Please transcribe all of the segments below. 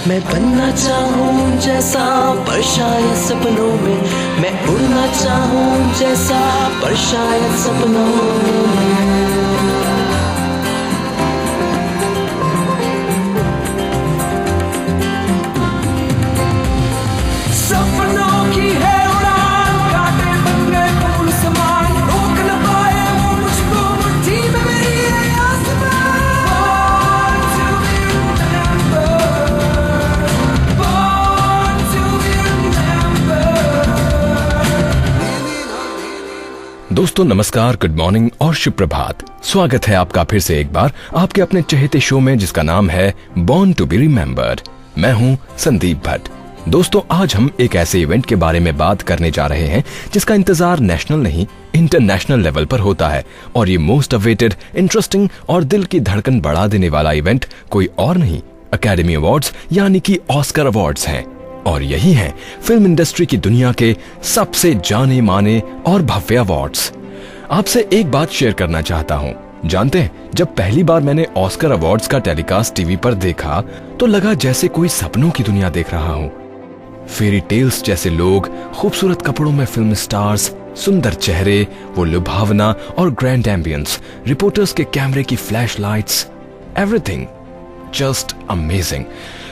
मैं बनना चाहूँ जैसा पर शायद सपनों में, मैं उड़ना चाहूँ जैसा पर शायद सपनों में। सपनों की है उड़ान, कांटे बन गए फूल समान, रोक न पाए वो मुझको मुट्ठी में मेरी है आसमान। दोस्तों नमस्कार, गुड मॉर्निंग और शुभ प्रभात। स्वागत है आपका फिर से एक बार आपके अपने चहेते शो में जिसका नाम है बॉर्न टू बी रिमेम्बर्ड। मैं हूं संदीप भट्ट। दोस्तों आज हम एक ऐसे इवेंट के बारे में बात करने जा रहे हैं जिसका इंतजार नेशनल नहीं इंटरनेशनल लेवल पर होता है, और ये मोस्ट अवेटेड, इंटरेस्टिंग और दिल की धड़कन बढ़ा देने वाला इवेंट कोई और नहीं, एकेडमी अवार्ड्स यानी कि ऑस्कर अवार्ड्स हैं। और यही हैं फिल्म इंडस्ट्री की दुनिया के सबसे जाने माने और भव्य अवार्ड्स। आपसे एक बात शेयर करना चाहता हूँ। जानते हैं, जब पहली बार मैंने ऑस्कर अवार्ड्स का टेलीकास्ट टीवी पर देखा तो लगा जैसे कोई सपनों की दुनिया देख रहा हूँ। फेरी टेल्स जैसे लोग, खूबसूरत कपड़ों में फिल्म स्टार्स, सुंदर चेहरे, वो लुभावना और ग्रैंड एम्बियंस, रिपोर्टर्स के कैमरे की flash lights, everything just amazing.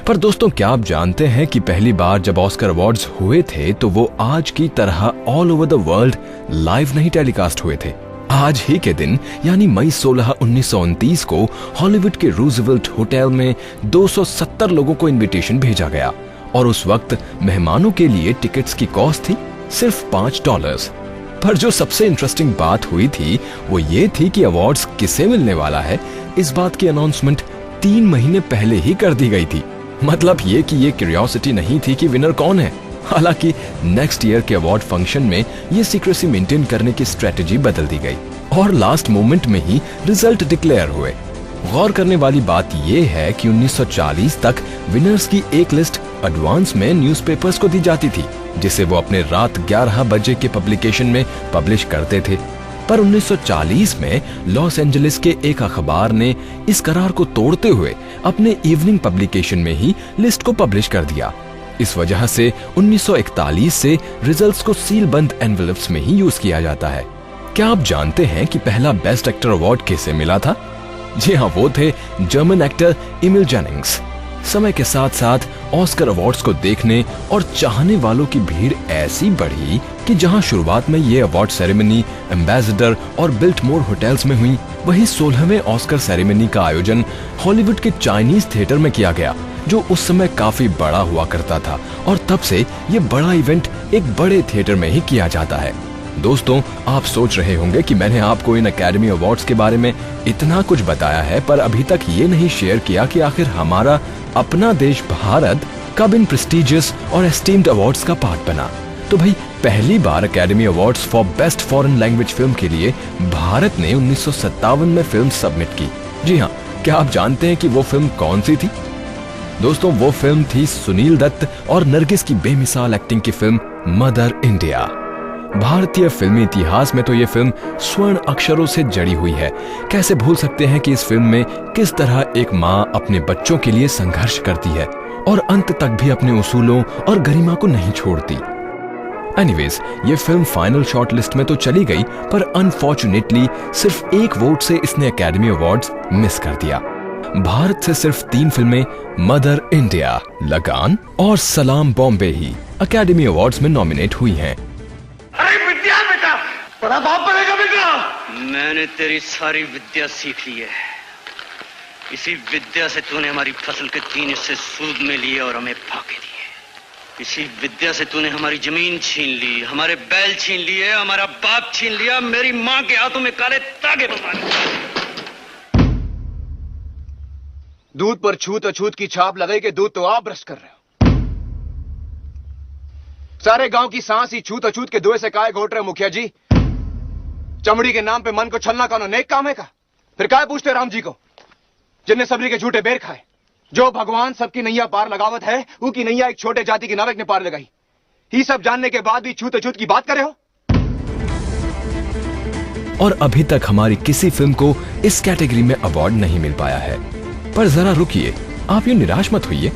पर दोस्तों क्या आप जानते हैं कि पहली बार जब ऑस्कर अवार्ड्स हुए थे तो वो आज की तरह all over the world live नहीं टेलीकास्ट हुए थे। आज ही के दिन यानी मई 16, 1929 को हॉलीवुड के रूजवेल्ट होटल में 270 लोगों को इनविटेशन भेजा गया, और उस वक्त मेहमानों के लिए टिकट्स की कॉस्ट थी सिर्फ $5। पर जो सबसे इंटरेस्टिंग बात हुई थी वो ये थी कि अवार्ड्स किसे मिलने वाला है, इस बात की अनाउंसमेंट 3 महीने पहले ही कर दी गई थी। मतलब ये कि ये क्यूरियोसिटी नहीं थी कि विनर कौन है। हालांकि नेक्स्ट ईयर के अवार्ड फंक्शन में ये सीक्रेसी मेंटेन करने की स्ट्रेटेजी बदल दी गई और लास्ट मोमेंट में ही रिजल्ट डिक्लेयर हुए। गौर करने वाली बात ये है कि 1940 तक विनर्स की एक लिस्ट एडवांस में न्यूज़पेपर्स को दी जाती थी, जिसे वो अपने रात 11 बजे के पब्लिकेशन में पब्लिश करते थे। पर 1940 में लॉस एंजलिस के एक अखबार ने इस करार को तोड़ते हुए अपने इवनिंग पब्लिकेशन में ही लिस्ट को पब्लिश कर दिया। इस वजह से 1941 से रिजल्ट्स को सील बंद एनवेलप्स में ही यूज किया जाता है। क्या आप जानते हैं कि पहला बेस्ट एक्टर अवार्ड किसे मिला था? जी हाँ, वो थे जर्मन एक्टर एमिल जेनिंग्स। समय के साथ साथ ऑस्कर अवार्ड्स को देखने और चाहने वालों की भीड़ ऐसी बढ़ी कि जहां शुरुआत में ये अवार्ड सेरेमनी एम्बेसडर और बिल्टमोर होटल्स में हुई, वही 16वें ऑस्कर सेरेमनी का आयोजन हॉलीवुड के चाइनीज थिएटर में किया गया, जो उस समय काफी बड़ा हुआ करता था, और तब से ये बड़ा इवेंट एक बड़े थिएटर में ही किया जाता है। दोस्तों आप सोच रहे होंगे कि मैंने आपको इन एकेडमी अवार्ड्स के बारे में इतना कुछ बताया है, पर अभी तक ये नहीं शेयर किया कि आखिर हमारा अपना देश भारत कब इन प्रेस्टिजियस और एस्टीम्ड अवार्ड्स का पार्ट बना। तो भाई पहली बार academy awards for best foreign language film के लिए भारत ने 1957 में फिल्म सबमिट की। जी हाँ, क्या आप जानते हैं कि वो फिल्म कौन सी थी? दोस्तों वो फिल्म थी सुनील दत्त और नरगिस की बेमिसाल एक्टिंग की फिल्म मदर इंडिया। भारतीय फिल्मी इतिहास में तो ये फिल्म स्वर्ण अक्षरों से जड़ी हुई है। कैसे भूल सकते हैं कि इस फिल्म में किस तरह एक माँ अपने बच्चों के लिए संघर्ष करती है और अंत तक भी अपने उसूलों और गरिमा को नहीं छोड़ती। एनीवेज, ये फिल्म फाइनल शॉर्ट लिस्ट में तो चली गई, पर अनफॉर्चुनेटली सिर्फ एक वोट से इसने एकेडमी अवार्ड्स मिस कर दिया। भारत से सिर्फ 3 फिल्में मदर इंडिया, लगान और सलाम बॉम्बे ही एकेडमी अवार्ड्स में नॉमिनेट हुई हैं। बड़ा बाप बनेगा बेटा। मैंने तेरी सारी विद्या सीख ली है। इसी विद्या से तूने हमारी फसल के 3 हिस्से सूद में लिए और हमें फाके दिए। इसी विद्या से तूने हमारी जमीन छीन ली, हमारे बैल छीन लिए, हमारा बाप छीन लिया, मेरी माँ के हाथों में काले तागे बंधा लिए। दूध पर छूत अछूत की छाप लगाई के दूध तो आप ब्रश कर रहे हो। सारे गांव की सांस ही छूत अछूत के धुएं से काहे घोट रहे हो मुखिया जी? चमड़ी के नाम पे मन को छलना कौन नेक काम है का? फिर काहे पूछते राम जी को, जिनने सबरी के झूठे बेर खाए? जो भगवान सबकी नैया पार लगावत है, वो की नैया एक छोटे जाति की नाविक ने पार लगाई। ये सब जानने के बाद भी छूत अछूत की बात करे हो। और अभी तक हमारी किसी फिल्म को इस कैटेगरी में अवार्ड नहीं मिल पाया है। पर जरा रुकिए, आप ये निराश मत होइए,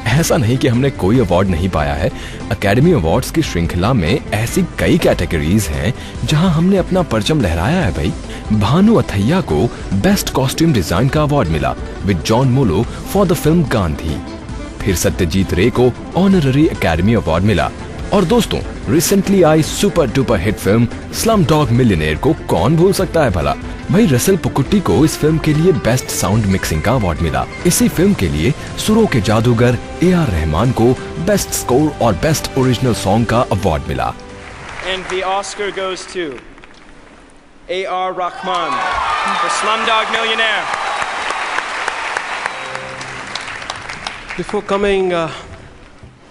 ऐसा नहीं कि हमने कोई अवार्ड नहीं पाया है। एकेडमी अवार्ड्स की श्रृंखला में ऐसी कई कैटेगरीज हैं जहां हमने अपना परचम लहराया है भाई। भानु अथैया को बेस्ट कॉस्ट्यूम डिजाइन का अवार्ड मिला with John Mollo for the film Gandhi. फिर सत्यजीत रे को ऑनररी एकेडमी अवार्ड मिला। और दोस्तों, रिसेंटली आई super duper hit film slum dog millionaire को कौन भूल सकता है भला। भाई रसल पुकुट्टी को इस फिल्म के लिए बेस्ट साउंड मिक्सिंग का अवार्ड मिला। इसी फिल्म के लिए सुरों के जादूगर AR रहमान को बेस्ट स्कोर और बेस्ट ओरिजिनल सॉन्ग का अवार्ड मिला। And the Oscar goes to A.R. Rahman for Slumdog Millionaire. Before coming,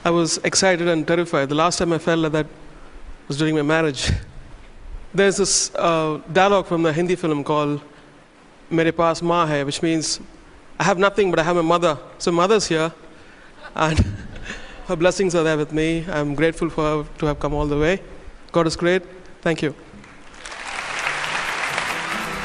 I was excited and terrified. The last time I felt like that was during my marriage. There's this dialogue from the Hindi film called Mere Paas Maa Hai, which means I have nothing but I have my mother. So mother's here and her blessings are there with me. I'm grateful for her to have come all the way. God is great. Thank you.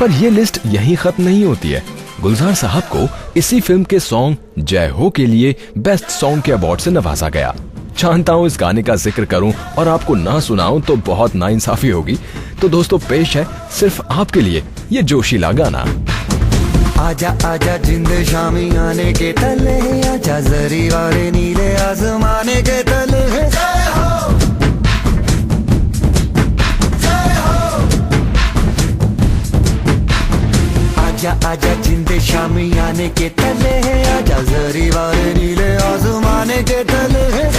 पर ये list यहीं खत्म नहीं होती है। गुलजार साहब को इसी फिल्म के सॉन्ग जय हो के लिए बेस्ट सॉन्ग के अवार्ड से नवाजा गया। जानता हूँ इस गाने का जिक्र करूं और आपको ना सुनाऊं तो बहुत नाइंसाफी होगी, तो दोस्तों पेश है सिर्फ आपके लिए ये जोशीला गाना। आजा आजा जिंद शामी आने के तले, आजा जरी वाले नीले आसमाने के तले। आजा आजा जिंदे शामी आने के तले है, आजा जरी वाले नीले आसमाने के तले है।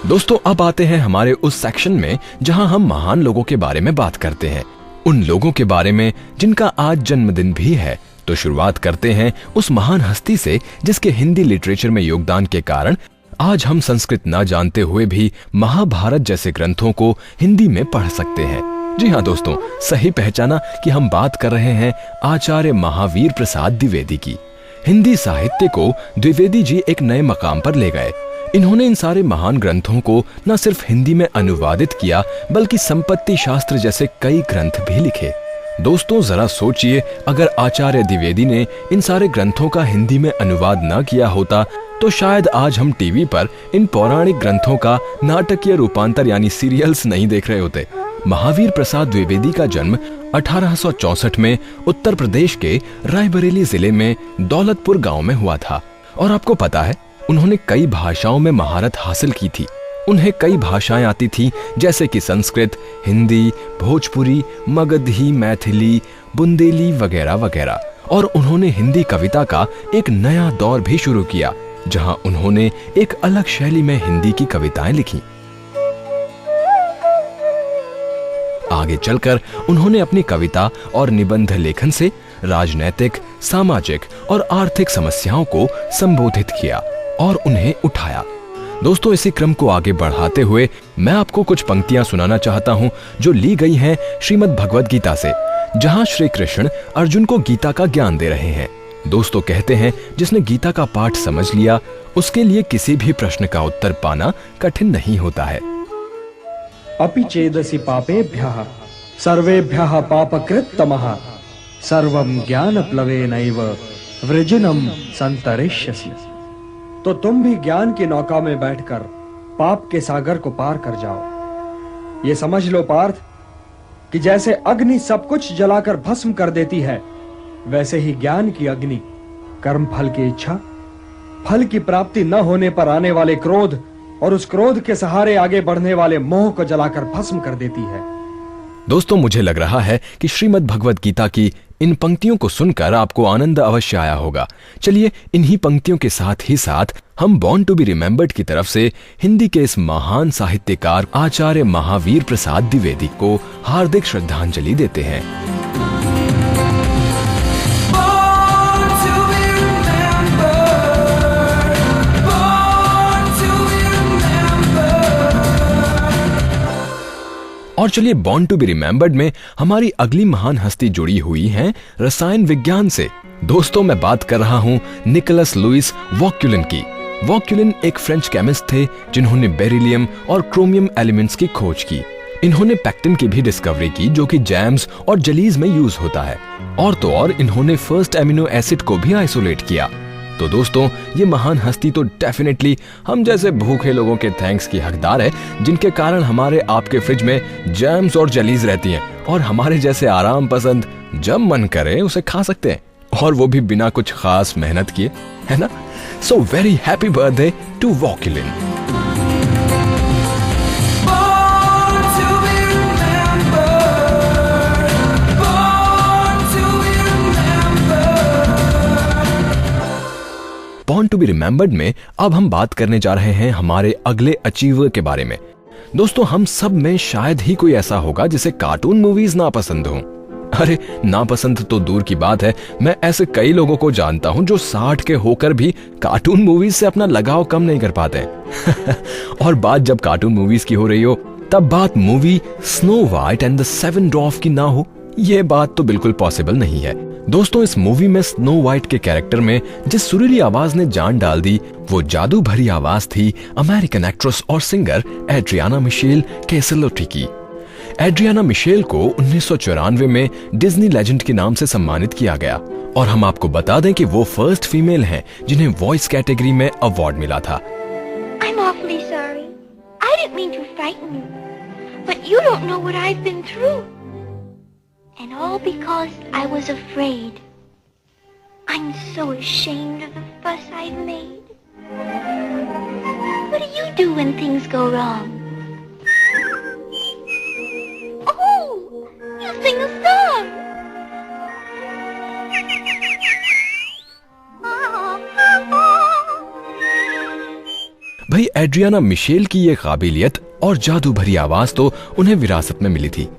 दोस्तों अब आते हैं हमारे उस सेक्शन में जहां हम महान लोगों के बारे में बात करते हैं, उन लोगों के बारे में जिनका आज जन्मदिन भी है। तो शुरुआत करते हैं उस महान हस्ती से जिसके हिंदी लिटरेचर में योगदान के कारण आज हम संस्कृत ना जानते हुए भी महाभारत जैसे ग्रंथों को हिंदी में पढ़ सकते हैं। जी हाँ दोस्तों, सही पहचाना कि हम बात कर रहे हैं आचार्य महावीर प्रसाद द्विवेदी की। हिंदी साहित्य को द्विवेदी जी एक नए मकाम पर ले गए। इन्होंने इन सारे महान ग्रंथों को न सिर्फ हिंदी में अनुवादित किया बल्कि संपत्ति शास्त्र जैसे कई ग्रंथ भी लिखे। दोस्तों जरा सोचिए, अगर आचार्य द्विवेदी ने इन सारे ग्रंथों का हिंदी में अनुवाद न किया होता तो शायद आज हम टीवी पर इन पौराणिक ग्रंथों का नाटकीय रूपांतर यानी सीरियल्स नहीं देख रहे होते। महावीर प्रसाद द्विवेदी का जन्म 1864 में उत्तर प्रदेश के रायबरेली जिले में दौलतपुर गांव में हुआ था। और आपको पता है, उन्होंने कई भाषाओं में महारत हासिल की थी। उन्हें कई भाषाएं आती थी जैसे कि संस्कृत, हिंदी, भोजपुरी, मगधी, मैथिली, बुंदेली वगैरह वगैरह। और उन्होंने हिंदी कविता का एक नया दौर भी शुरू किया जहां उन्होंने एक अलग शैली में हिंदी की कविताएं लिखी। आगे चलकर उन्होंने अपनी कविता और निबंध लेखन से राजनैतिक, सामाजिक और आर्थिक समस्याओं को संबोधित किया और उन्हें उठाया। दोस्तों इसी क्रम को आगे बढ़ाते हुए मैं आपको कुछ पंक्तियां सुनाना चाहता हूं जो ली गई हैं श्रीमद् भगवद गीता से, जहां श्री कृष्ण अर्जुन को गीता का ज्ञान दे रहे हैं। दोस्तों कहते हैं, जिसने गीता का पाठ समझ लिया उसके लिए किसी भी प्रश्न का उत्तर पाना कठिन नहीं होता है। अपि चेदसि पापेभ्यः सर्वेभ्यः पापकृत् तमः सर्वं ज्ञानप्लवेनैव वृजिनं संतरिष्यसि। तो तुम भी ज्ञान की नौका में बैठकर पाप के सागर को पार कर जाओ। ये समझ लो पार्थ कि जैसे अग्नि सब कुछ जलाकर भस्म कर देती है, वैसे ही ज्ञान की अग्नि कर्म फल की इच्छा, फल की प्राप्ति न होने पर आने वाले क्रोध और उस क्रोध के सहारे आगे बढ़ने वाले मोह को जलाकर भस्म कर देती है। दोस्तों मुझे लग रहा है कि श्रीमद् भगवद गीता की इन पंक्तियों को सुनकर आपको आनंद अवश्य आया होगा। चलिए इन्हीं पंक्तियों के साथ ही साथ हम बॉर्न टू बी रिमेम्बर्ड की तरफ से हिंदी के इस महान साहित्यकार आचार्य महावीर प्रसाद द्विवेदी को हार्दिक श्रद्धांजलि देते हैं। और चलिए बॉर्न टू बी रिमेम्बर्ड में हमारी अगली महान हस्ती जुड़ी हुई है रसायन विज्ञान से। दोस्तों मैं बात कर रहा हूँ निकोलस लुइस वॉक्यूलिन की। वॉक्यूलिन एक फ्रेंच केमिस्ट थे जिन्होंने बेरिलियम और क्रोमियम एलिमेंट्स की खोज की। इन्होंने पैक्टिन की भी डिस्कवरी की जो कि जैम्स और जलीज में यूज होता है। और तो और इन्होंने फर्स्ट एमिनो एसिड को भी आइसोलेट किया। तो दोस्तों ये महान हस्ती तो डेफिनेटली हम जैसे भूखे लोगों के थैंक्स की हकदार है, जिनके कारण हमारे आपके फ्रिज में जैम्स और जलीज रहती हैं और हमारे जैसे आराम पसंद जब मन करे उसे खा सकते हैं, और वो भी बिना कुछ खास मेहनत किए, है ना। So very happy birthday to वॉक्यूलिन। बॉर्न टू बी रिमेम्बर्ड में अब हम बात करने जा रहे हैं हमारे अगले अचीवर के बारे में। दोस्तों हम सब में शायद ही कोई ऐसा होगा जिसे कार्टून मूवीज ना पसंद हो। अरे नापसंद तो दूर की बात है, मैं ऐसे कई लोगों को जानता हूं जो 60 के होकर भी कार्टून मूवीज से अपना लगाव कम नहीं कर पाते। और बात जब कार्टून मूवीज की हो रही हो तब बात movie snow White and the seven dwarf की ना हो, ये बात तो बिल्कुल पॉसिबल नहीं है। दोस्तों इस मूवी में स्नो वाइट के कैरेक्टर में जिस सुरीली आवाज ने जान डाल दी वो जादू भरी आवाज थी अमेरिकन एक्ट्रेस और सिंगर एड्रियाना मिशेल कैसेलोटी की। एड्रियाना मिशेल को 1994 में डिज्नी लेजेंड के नाम से सम्मानित किया गया, और हम आपको बता दें कि वो फर्स्ट फीमेल हैं जिन्हें वॉइस कैटेगरी में अवार्ड मिला था। I'm awfully sorry. I didn't mean to frighten you, but you don't know what I've been through. And all because I was afraid. I'm so ashamed of the fuss I've made. What do you do when things go wrong? Oh, you sing a song. भाई Adriana Michel की ये काबिलियत और जादू भरी आवाज तो उन्हें विरासत में मिली थी।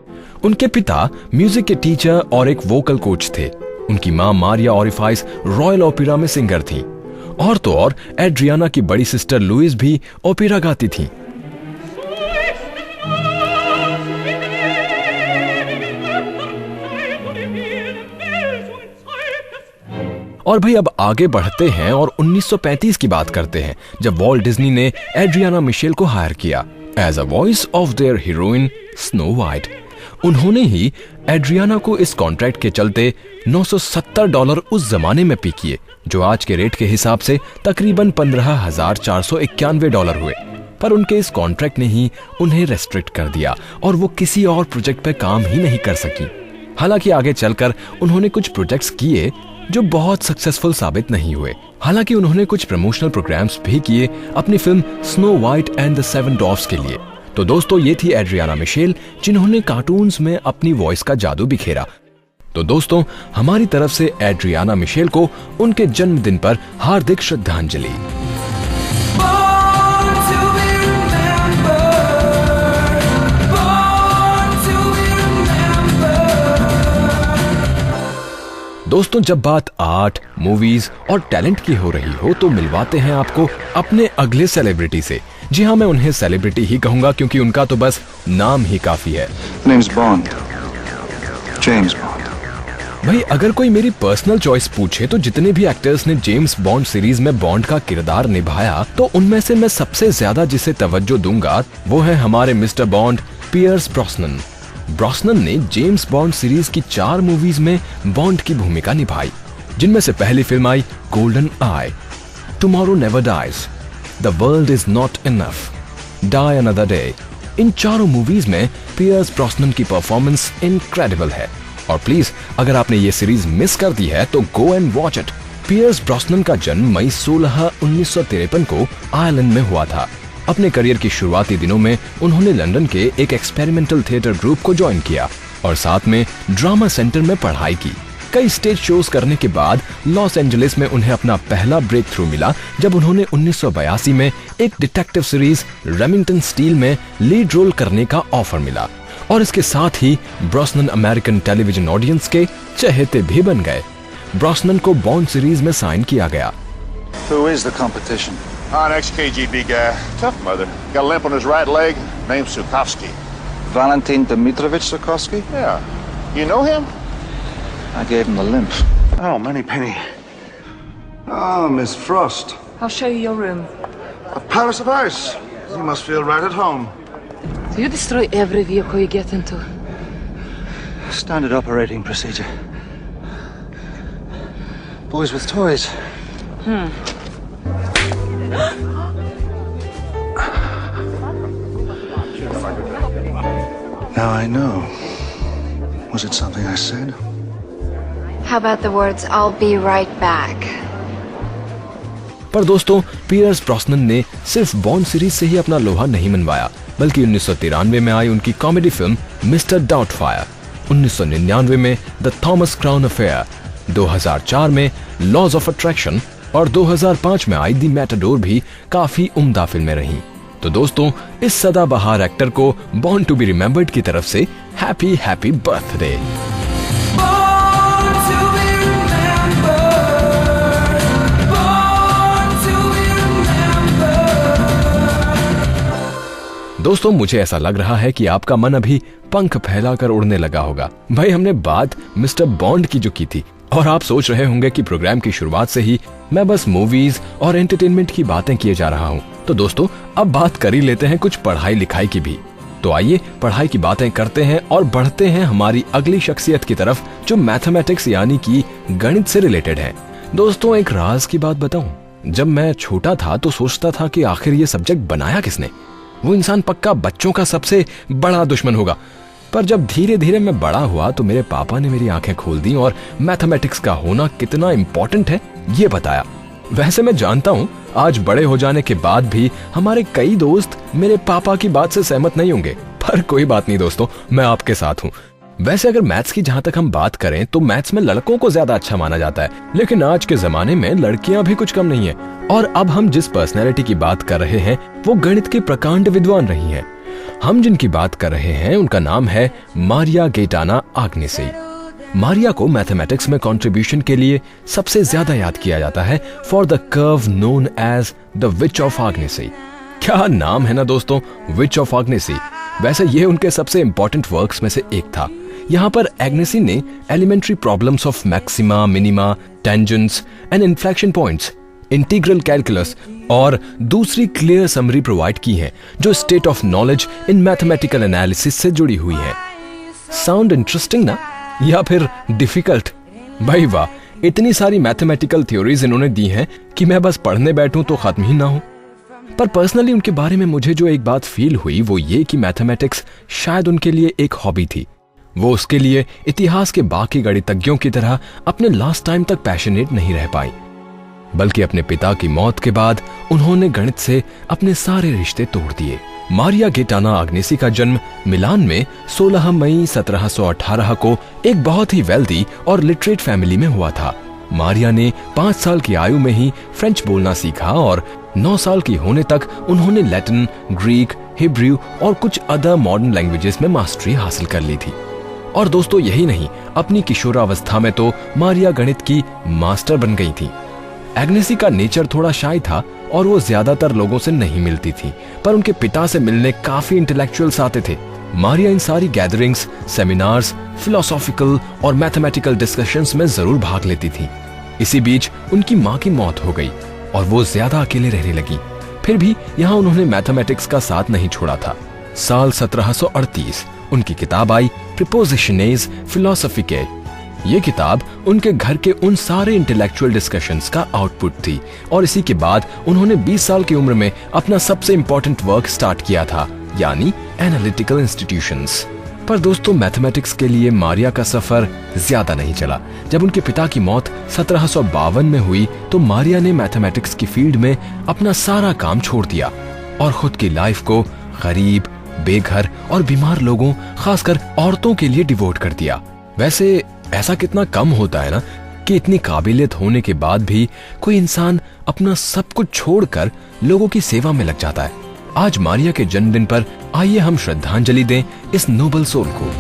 उनके पिता म्यूजिक के टीचर और एक वोकल कोच थे। उनकी मां मारिया ओरिफाइस रॉयल ओपेरा में सिंगर थी, और तो और एड्रियाना की बड़ी सिस्टर लुइस भी ओपेरा गाती थी। और भाई अब आगे बढ़ते हैं और 1935 की बात करते हैं, जब वॉल्ट डिज्नी ने एड्रियाना मिशेल को हायर किया as a voice of their heroine Snow White. उन्होंने ही एड्रियाना को इस कॉन्ट्रैक्ट के चलते $970 उस जमाने में पे किए, जो आज के रेट के हिसाब से तकरीबन $15,491 हुए। पर उनके इस कॉन्ट्रैक्ट ने ही उन्हें रेस्ट्रिक्ट कर दिया और वो किसी और प्रोजेक्ट पे काम ही नहीं कर सकी। हालांकि आगे चलकर उन्होंने कुछ प्रोजेक्ट्स किए जो बहुत सक्सेसफुल साबित नहीं हुए। हालांकि उन्होंने कुछ प्रमोशनल प्रोग्राम्स भी किए अपनी film Snow White and the seven dwarfs के लिए। तो दोस्तों ये थी एड्रियाना मिशेल जिन्होंने कार्टून्स में अपनी वॉइस का जादू बिखेरा। तो दोस्तों हमारी तरफ से एड्रियाना मिशेल को उनके जन्मदिन पर हार्दिक श्रद्धांजलि। दोस्तों जब बात आर्ट, मूवीज और टैलेंट की हो रही हो तो मिलवाते हैं आपको अपने अगले सेलिब्रिटी से। जी हाँ, मैं उन्हें सेलिब्रिटी ही कहूंगा क्योंकि उनका तो बस नाम ही काफी है। Name's Bond. James Bond. भाई अगर कोई मेरी पर्सनल चॉइस पूछे तो जितने भी एक्टर्स ने जेम्स बॉन्ड सीरीज में बॉन्ड का किरदार निभाया तो उनमें से मैं सबसे ज्यादा जिसे तवज्जो दूंगा वो है हमारे mister bond Pierce Brosnan. Brosnan ने जेम्स बॉन्ड सीरीज की 4 मूवीज में बॉन्ड की भूमिका निभाई, जिनमें से पहली फिल्म आई GoldenEye, tomorrow never dies, the world is not enough, die another day. इन चारों मूवीज में पियर्स ब्रॉसनन की परफॉर्मेंस इनक्रेडिबल है। और प्लीज अगर आपने ये सीरीज मिस कर दी है तो go and watch it. Pierce Brosnan का जन्म मई 16, 1953 को आयरलैंड में हुआ था। अपने करियर की शुरुआती दिनों में उन्होंने लंदन के एक एक्सपेरिमेंटल थिएटर ग्रुप को ज्वाइन किया और साथ में ड्रामा सेंटर में पढ़ाई की। कई स्टेज शोज करने के बाद लॉस एंजलिस में उन्हें अपना पहला ब्रेक थ्रू मिला जब उन्होंने 1982 में एक डिटेक्टिव सीरीज रेमिंगटन स्टील में लीड रोल करने का ऑफर मिला। और इसके साथ ही ब्रॉसनन अमेरिकन टेलीविजन ऑडियंस के चहेते भी बन गए। ब्रॉसनन को बॉन्ड सीरीज में साइन किया गया। Who is the competition? An ex-KGB guy. Tough mother. Got a limp on his right leg. Name's Sukovsky. Valentin Dmitrovich Zukovsky? Yeah. You know him? I gave him the limp. Oh, Moneypenny. Oh, Miss Frost. I'll show you your room. A palace of ice. You must feel right at home. Do you destroy every vehicle you get into? Standard operating procedure. Boys with toys. Now I know. Was it something I said? How about the words, I'll be right back? पर दोस्तों, Pierce Brosnan ने सिर्फ bond series से ही अपना लोहा नहीं मनवाया, बल्कि 1993 में आई उनकी कॉमेडी फिल्म मिस्टर डाउटफायर, 1999 में द थॉमस क्राउन अफेयर, 2004 में लॉज ऑफ अट्रैक्शन और 2005 में आई दी मैटाडोर भी काफी उम्दा फिल्में रहीं। तो दोस्तों, इस सदाबहार एक्टर को बॉर्न टू बी रिमेम्बर्ड की तरफ से हैप्पी हैप्पी बर्थडे। दोस्तों, मुझे ऐसा लग रहा है कि आपका मन अभी पंख फैलाकर उड़ने लगा होगा। भाई, हमने बात मिस्टर बॉन्ड की जो की थी, और आप सोच रहे होंगे कि प्रोग्राम की शुरुआत से ही मैं बस मूवीज और एंटरटेनमेंट की बातें किए जा रहा हूं। तो दोस्तों, अब बात कर ही लेते हैं कुछ पढ़ाई लिखाई की भी। तो आइए पढ़ाई की बातें करते हैं और बढ़ते हैं हमारी अगली शख्सियत की तरफ, जो मैथमेटिक्स यानी कि गणित से रिलेटेड है। दोस्तों, एक राज की बात बताऊं, जब मैं छोटा था तो सोचता था कि आखिर ये सब्जेक्ट बनाया किसने, वो इंसान पक्का बच्चों का सबसे बड़ा दुश्मन होगा। पर जब धीरे धीरे मैं बड़ा हुआ तो मेरे पापा ने मेरी आंखें खोल दी और मैथमेटिक्स का होना कितना इम्पोर्टेंट है ये बताया। वैसे मैं जानता हूँ आज बड़े हो जाने के बाद भी हमारे कई दोस्त मेरे पापा की बात से सहमत नहीं होंगे, पर कोई बात नहीं दोस्तों, मैं आपके साथ हूँ। वैसे अगर मैथ्स की जहां तक हम बात करें तो मैथ्स में लड़कों को ज्यादा अच्छा माना जाता है, लेकिन आज के जमाने में लड़कियां भी कुछ कम नहीं है। और अब हम जिस पर्सनैलिटी की बात कर रहे हैं वो गणित के प्रकांड विद्वान रही हैं। हम जिनकी बात कर रहे हैं उनका नाम है मारिया गेटाना आग्नेसी। मारिया को मैथमेटिक्स में कंट्रीब्यूशन के लिए सबसे ज्यादा याद किया जाता है for the curve known as the witch of Agnesi. क्या नाम है ना दोस्तों, विच ऑफ आग्नेसी। वैसे ये उनके सबसे इंपॉर्टेंट वर्क्स में से एक था। यहाँ पर एग्नेसी ने elementary problems of maxima, minima, tangents and inflection points, integral calculus और दूसरी क्लियर समरी प्रोवाइड की है जो state of knowledge in mathematical analysis से जुड़ी हुई है। साउंड इंटरेस्टिंग ना, या फिर डिफिकल्ट? भाई वाह, इतनी सारी मैथमेटिकल थ्योरीज इन्होंने दी हैं कि मैं बस पढ़ने बैठूं तो खत्म ही ना हो। पर पर्सनली उनके बारे में मुझे जो एक बात फील हुई वो ये कि मैथमेटिक्स शायद उनके लिए एक हॉबी थी। वो उसके लिए इतिहास के बाकी गणितज्ञों की तरह अपने लास्ट टाइम तक पैशनेट नहीं रह पाई, बल्कि अपने पिता की मौत के बाद उन्होंने गणित से अपने सारे रिश्ते तोड़ दिए। मारिया गेटाना आग्नेसी का जन्म मिलान में 16 मई 1718 को एक बहुत ही वेल्दी और लिटरेट फैमिली में हुआ था। मारिया ने 5 साल की आयु में ही फ्रेंच बोलना सीखा और 9 साल की होने तक उन्होंने लैटिन, ग्रीक, हिब्रू और कुछ अदर मॉडर्न लैंग्वेजेस में मास्टरी हासिल कर ली थी। और दोस्तों यही नहीं, अपनी किशोरावस्था में तो मारिया गणित की मास्टर बन गई थी। एग्नेसी का नेचर थोड़ा शाय था और वो ज्यादातर लोगों से नहीं मिलती थी, पर उनके पिता से मिलने काफी इंटेलेक्चुअल्स आते थे। मारिया इन सारी गैदरिंग्स, सेमिनार्स, फिलोसॉफिकल और मैथमेटिकल डिस्कशंस में जरूर भाग लेती थी। इसी बीच उनकी माँ की मौत हो गई और वो ज्यादा अकेले रहने लगी। फिर भी यहाँ उन्होंने मैथमेटिक्स का साथ नहीं छोड़ा था। साल 1738 उनकी किताब आई प्रीपोजिशनेस फिलोसॉफिके। ये किताब उनके घर के उन सारे इंटेलेक्चुअल डिस्कशंस का आउटपुट थी और इसी के बाद उन्होंने 20 साल की उम्र में अपना सबसे इंपॉर्टेंट वर्क स्टार्ट किया था, यानी एनालिटिकल इंस्टीट्यूशंस। पर दोस्तों मैथमेटिक्स के लिए मारिया का सफर ज्यादा नहीं चला। जब उनके पिता की मौत 1752 में हुई तो मारिया ने मैथमेटिक्स की फील्ड में अपना सारा काम छोड़ दिया और खुद की लाइफ को गरीब, बेघर और बीमार लोगों, खासकर औरतों के लिए डिवोट कर दिया। वैसे ऐसा कितना कम होता है ना कि इतनी काबिलियत होने के बाद भी कोई इंसान अपना सब कुछ छोड़कर लोगों की सेवा में लग जाता है। आज मारिया के जन्मदिन पर आइए हम श्रद्धांजलि दें इस नोबल सोल को।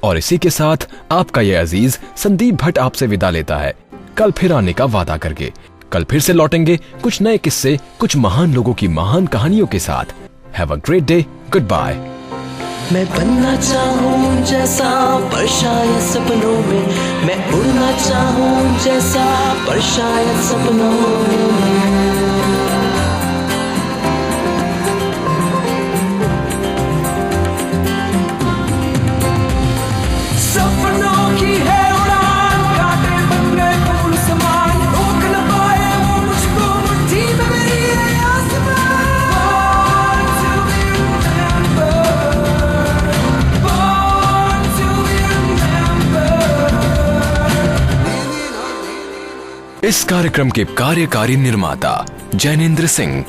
और इसी के साथ आपका ये अजीज संदीप भट्ट आपसे विदा लेता है, कल फिर आने का वादा करके। कल फिर से लौटेंगे कुछ नए किस्से, कुछ महान लोगों की महान कहानियों के साथ। Have a great day, goodbye. मैं बनना चाहूँ जैसा पर शायद सपनों में, मैं उड़ना चाहूँ जैसा पर शायद सपनों में। सपनों की है उड़ान, कांटे बन गए फूल समान, रोक न पाए वो मुझको मुट्ठी में मेरी है आसमान। इस कार्यक्रम के कार्यकारी निर्माता जैनेंद्र सिंह।